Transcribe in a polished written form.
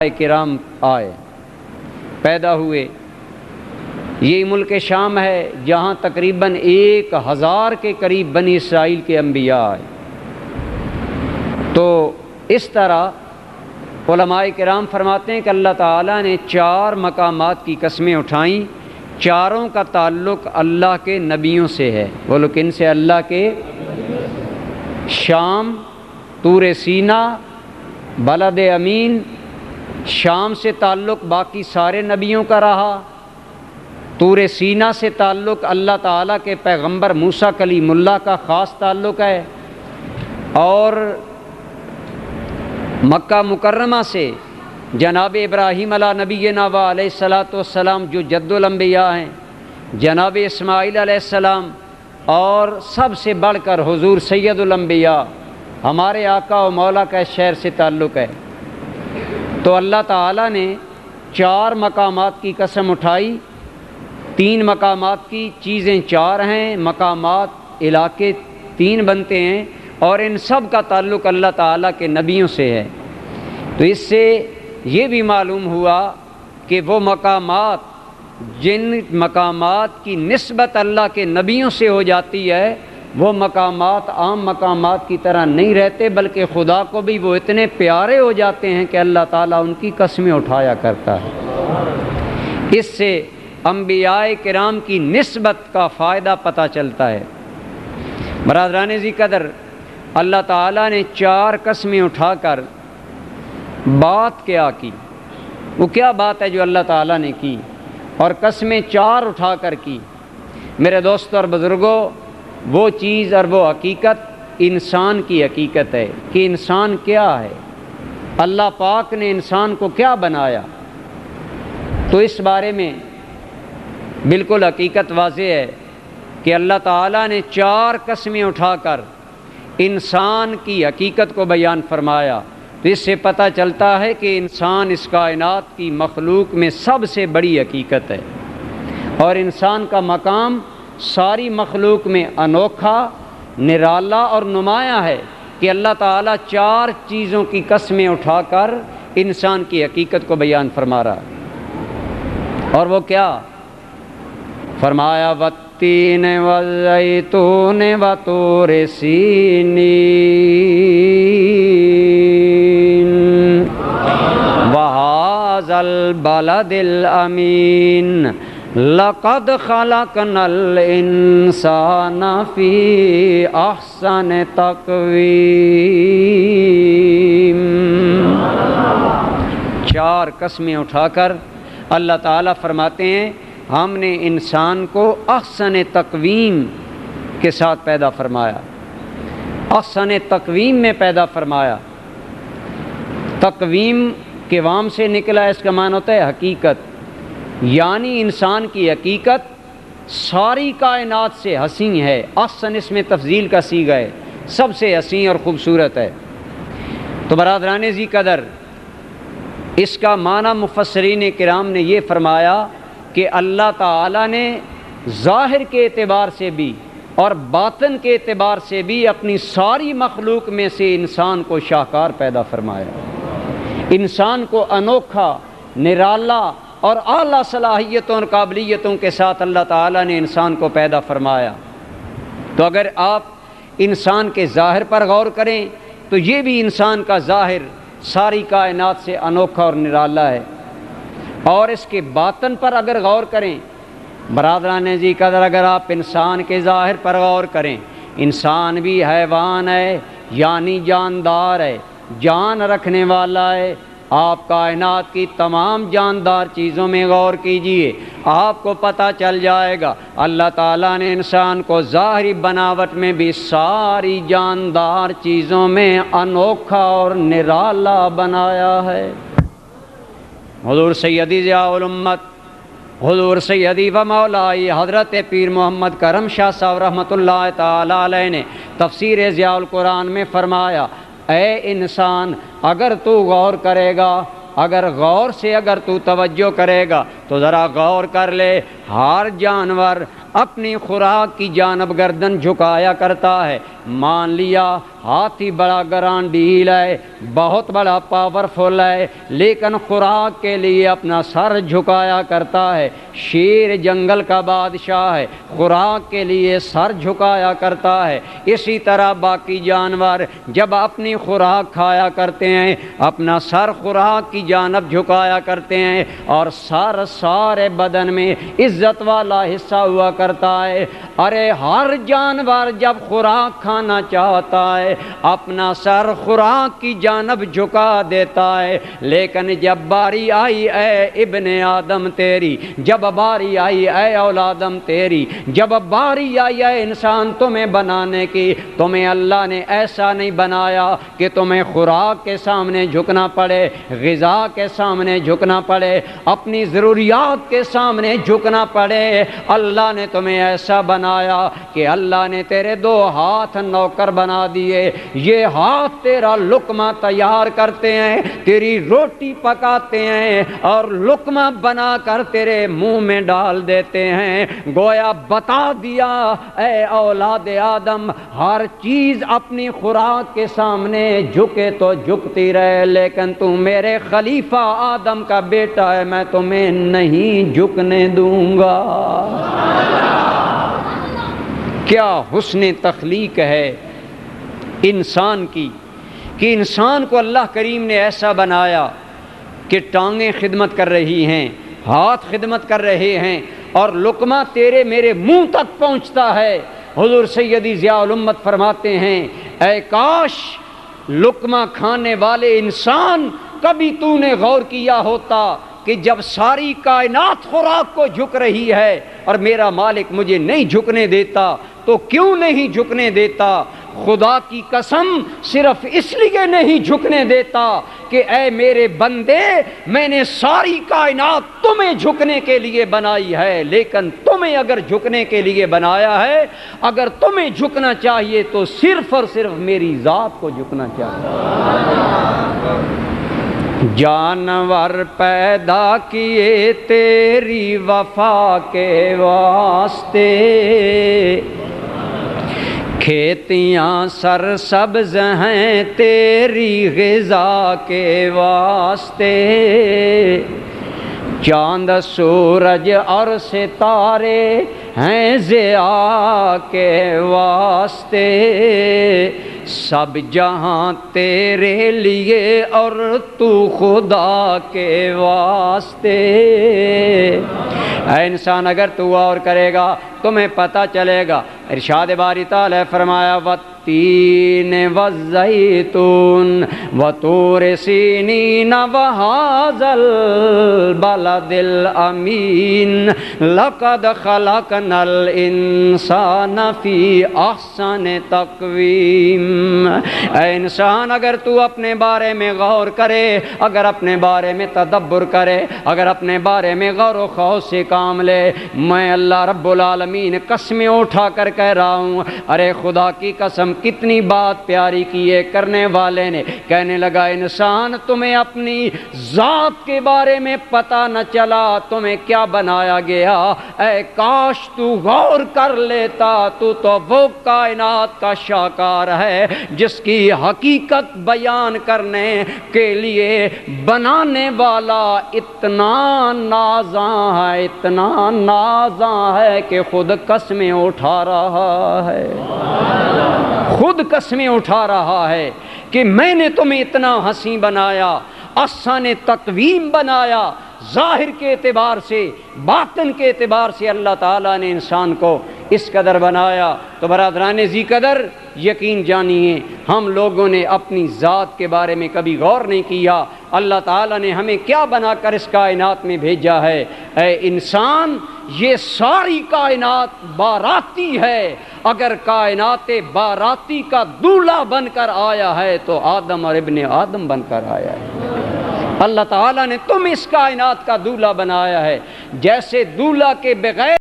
کرام آئے، پیدا ہوئے۔ یہ ملک شام ہے جہاں تقریباً 1000 کے قریب بنی اسرائیل کے انبیاء آئے۔ تو اس طرح علماء کرام فرماتے ہیں کہ اللہ تعالیٰ نے 4 مقامات کی قسمیں اٹھائیں، چاروں کا تعلق اللہ کے نبیوں سے ہے۔ وہ لوگ کن سے؟ اللہ کے۔ شام، طور سینا، بلد امین، شام سے تعلق باقی سارے نبیوں کا رہا۔ طور سینا سے تعلق اللہ تعالیٰ کے پیغمبر موسیٰ کلیم اللہ کا خاص تعلق ہے، اور مکہ مکرمہ سے جناب ابراہیم علیہ نبینا و علیہ الصلاۃ والسلام جو جد الانبیاء ہیں، جناب اسماعیل علیہ السلام، اور سب سے بڑھ کر حضور سید الانبیاء ہمارے آقا و مولا کا شہر سے تعلق ہے۔ تو اللہ تعالیٰ نے 4 مقامات کی قسم اٹھائی۔ 3 مقامات کی چیزیں 4 ہیں، مقامات علاقے 3 بنتے ہیں، اور ان سب کا تعلق اللہ تعالیٰ کے نبیوں سے ہے۔ تو اس سے یہ بھی معلوم ہوا کہ وہ مقامات جن مقامات کی نسبت اللہ کے نبیوں سے ہو جاتی ہے، وہ مقامات عام مقامات کی طرح نہیں رہتے، بلکہ خدا کو بھی وہ اتنے پیارے ہو جاتے ہیں کہ اللہ تعالیٰ ان کی قسمیں اٹھایا کرتا ہے۔ اس سے انبیاء کرام کی نسبت کا فائدہ پتہ چلتا ہے۔ برادران ذی قدر، اللہ تعالیٰ نے 4 قسمیں اٹھا کر بات کیا کی۔ وہ کیا بات ہے جو اللہ تعالیٰ نے کی اور قسمیں 4 اٹھا کر کی؟ میرے دوستوں اور بزرگوں، وہ چیز اور وہ حقیقت انسان کی حقیقت ہے کہ انسان کیا ہے، اللہ پاک نے انسان کو کیا بنایا۔ تو اس بارے میں بالکل حقیقت واضح ہے کہ اللہ تعالیٰ نے 4 قسمیں اٹھا کر انسان کی حقیقت کو بیان فرمایا۔ تو اس سے پتہ چلتا ہے کہ انسان اس کائنات کی مخلوق میں سب سے بڑی حقیقت ہے، اور انسان کا مقام ساری مخلوق میں انوکھا، نرالا اور نمایاں ہے کہ اللہ تعالیٰ 4 چیزوں کی قسمیں اٹھا کر انسان کی حقیقت کو بیان فرما رہا ہے۔ اور وہ کیا فرمایا؟ والتین والزیتون وطور سینین وہذا البلد الامین لقد خلقنا الانسان فی احسن تقویم۔ 4 قسمیں اٹھا کر اللہ تعالیٰ فرماتے ہیں ہم نے انسان کو احسن تقویم کے ساتھ پیدا فرمایا، احسن تقویم میں پیدا فرمایا۔ تقویم کے وام سے نکلا، اس کا معنی ہوتا ہے حقیقت، یعنی انسان کی حقیقت ساری کائنات سے حسین ہے۔ احسن اس میں تفضیل کا صیغہ ہے، سب سے حسین اور خوبصورت ہے۔ تو برادران ذی قدر، اس کا معنی مفسرین کرام نے یہ فرمایا کہ اللہ تعالیٰ نے ظاہر کے اعتبار سے بھی اور باطن کے اعتبار سے بھی اپنی ساری مخلوق میں سے انسان کو شاہکار پیدا فرمایا۔ انسان کو انوکھا، نرالا اور اعلیٰ صلاحیتوں اور قابلیتوں کے ساتھ اللہ تعالیٰ نے انسان کو پیدا فرمایا۔ تو اگر آپ انسان کے ظاہر پر غور کریں تو یہ بھی انسان کا ظاہر ساری کائنات سے انوکھا اور نرالا ہے، اور اس کے باطن پر اگر غور کریں برادران ذی قدر، اگر آپ انسان کے ظاہر پر غور کریں، انسان بھی حیوان ہے، یعنی جاندار ہے، جان رکھنے والا ہے۔ آپ کائنات کی تمام جاندار چیزوں میں غور کیجئے، آپ کو پتہ چل جائے گا اللہ تعالیٰ نے انسان کو ظاہری بناوٹ میں بھی ساری جاندار چیزوں میں انوکھا اور نرالا بنایا ہے۔ حضور سیدی ضیاء الامت، حضور سیدی و مولائی حضرت پیر محمد کرم شاہ صاحب رحمۃ اللہ تعالی علیہ نے تفسیر ضیاء القرآن میں فرمایا، اے انسان، اگر تو غور کرے گا، اگر غور سے اگر تو توجہ کرے گا تو ذرا غور کر لے، ہر جانور اپنی خوراک کی جانب گردن جھکایا کرتا ہے. مان لیا ہاتھی بڑا گران ڈھیل ہے, بہت بڑا پاورفل ہے, لیکن خوراک کے لیے اپنا سر جھکایا کرتا ہے. شیر جنگل کا بادشاہ ہے, خوراک کے لیے سر جھکایا کرتا ہے. اسی طرح باقی جانور جب اپنی خوراک کھایا کرتے ہیں اپنا سر خوراک کی جانب جھکایا کرتے ہیں, اور سر سارے بدن میں عزت والا حصہ ہوا کرتا ہے. ارے ہر جانور جب خوراک کھانا چاہتا ہے اپنا سر خوراک کی جانب جھکا دیتا ہے, لیکن جب باری آئی اے ابن آدم تیری, جب باری آئی اے اولادم تیری, جب باری آئی اے انسان تمہیں بنانے کی, تمہیں اللہ نے ایسا نہیں بنایا کہ تمہیں خوراک کے سامنے جھکنا پڑے, غذا کے سامنے جھکنا پڑے, اپنی ضروریات کے سامنے جھکنا پڑے. اللہ نے تمہیں ایسا بنایا کہ اللہ نے تیرے 2 ہاتھ نوکر بنا دیے. یہ ہاتھ تیرا لقمہ تیار کرتے ہیں, تیری روٹی پکاتے ہیں اور لقمہ بنا کر تیرے منہ میں ڈال دیتے ہیں. گویا بتا دیا اے اولاد آدم, ہر چیز اپنی خوراک کے سامنے جھکے تو جھکتی رہے, لیکن تو میرے خلیفہ آدم کا بیٹا ہے, میں تمہیں نہیں جھکنے دوں گا. کیا حسن تخلیق ہے انسان کی, کہ انسان کو اللہ کریم نے ایسا بنایا کہ ٹانگیں خدمت کر رہی ہیں, ہاتھ خدمت کر رہے ہیں, اور لقمہ تیرے میرے منہ تک پہنچتا ہے. حضور سیدی ضیاء الامت فرماتے ہیں, اے کاش لقمہ کھانے والے انسان کبھی تو نے غور کیا ہوتا کہ جب ساری کائنات خوراک کو جھک رہی ہے اور میرا مالک مجھے نہیں جھکنے دیتا, تو کیوں نہیں جھکنے دیتا؟ خدا کی قسم صرف اس لیے نہیں جھکنے دیتا کہ اے میرے بندے, میں نے ساری کائنات تمہیں جھکنے کے لیے بنائی ہے, لیکن تمہیں اگر جھکنے کے لیے بنایا ہے, اگر تمہیں جھکنا چاہیے تو صرف اور صرف میری ذات کو جھکنا چاہیے. جانور پیدا کیے تیری وفا کے واسطے, کھیتیاں سرسبز ہیں تیری غذا کے واسطے, چاند سورج اور ستارے ہیں ضیاء کے واسطے, سب جہاں تیرے لیے اور تو خدا کے واسطے. اے انسان اگر تو غور کرے گا تمہیں پتہ چلے گا. ارشاد باری تعالیٰ فرمایا والتین والزیتون وطور سینین وہذا البلد الامین لقد خلقنا الانسان فی احسن تقویم. اے انسان اگر تو اپنے بارے میں غور کرے, اگر اپنے بارے میں تدبر کرے, اگر اپنے بارے میں غور و خوض سے کام لے, میں اللہ رب العالمین قسمیں اٹھا کر کہہ رہا ہوں, ارے خدا کی قسم کتنی بات پیاری کی ہے. کرنے والے نے کہنے لگا انسان تمہیں اپنی ذات کے بارے میں پتہ نہ چلا, تمہیں کیا بنایا گیا. اے کاش تو غور کر لیتا, تو وہ کائنات کا شاہکار ہے جس کی حقیقت بیان کرنے کے لیے بنانے والا اتنا نازاں ہے, اتنا نازاں ہے کہ خود قسمیں اٹھا رہا ہے, خود قسمیں اٹھا رہا ہے کہ میں نے تمہیں اتنا حسین بنایا, احسن تقویم بنایا. ظاہر کے اعتبار سے, باطن کے اعتبار سے اللہ تعالیٰ نے انسان کو اس قدر بنایا. تو برادران ذی قدر یقین جانیے ہم لوگوں نے اپنی ذات کے بارے میں کبھی غور نہیں کیا. اللہ تعالیٰ نے ہمیں کیا بنا کر اس کائنات میں بھیجا ہے. اے انسان یہ ساری کائنات باراتی ہے, اگر کائنات باراتی کا دولہا بن کر آیا ہے تو آدم اور ابن آدم بن کر آیا ہے. اللہ تعالیٰ نے تم اس کائنات کا دولہا بنایا ہے. جیسے دولہا کے بغیر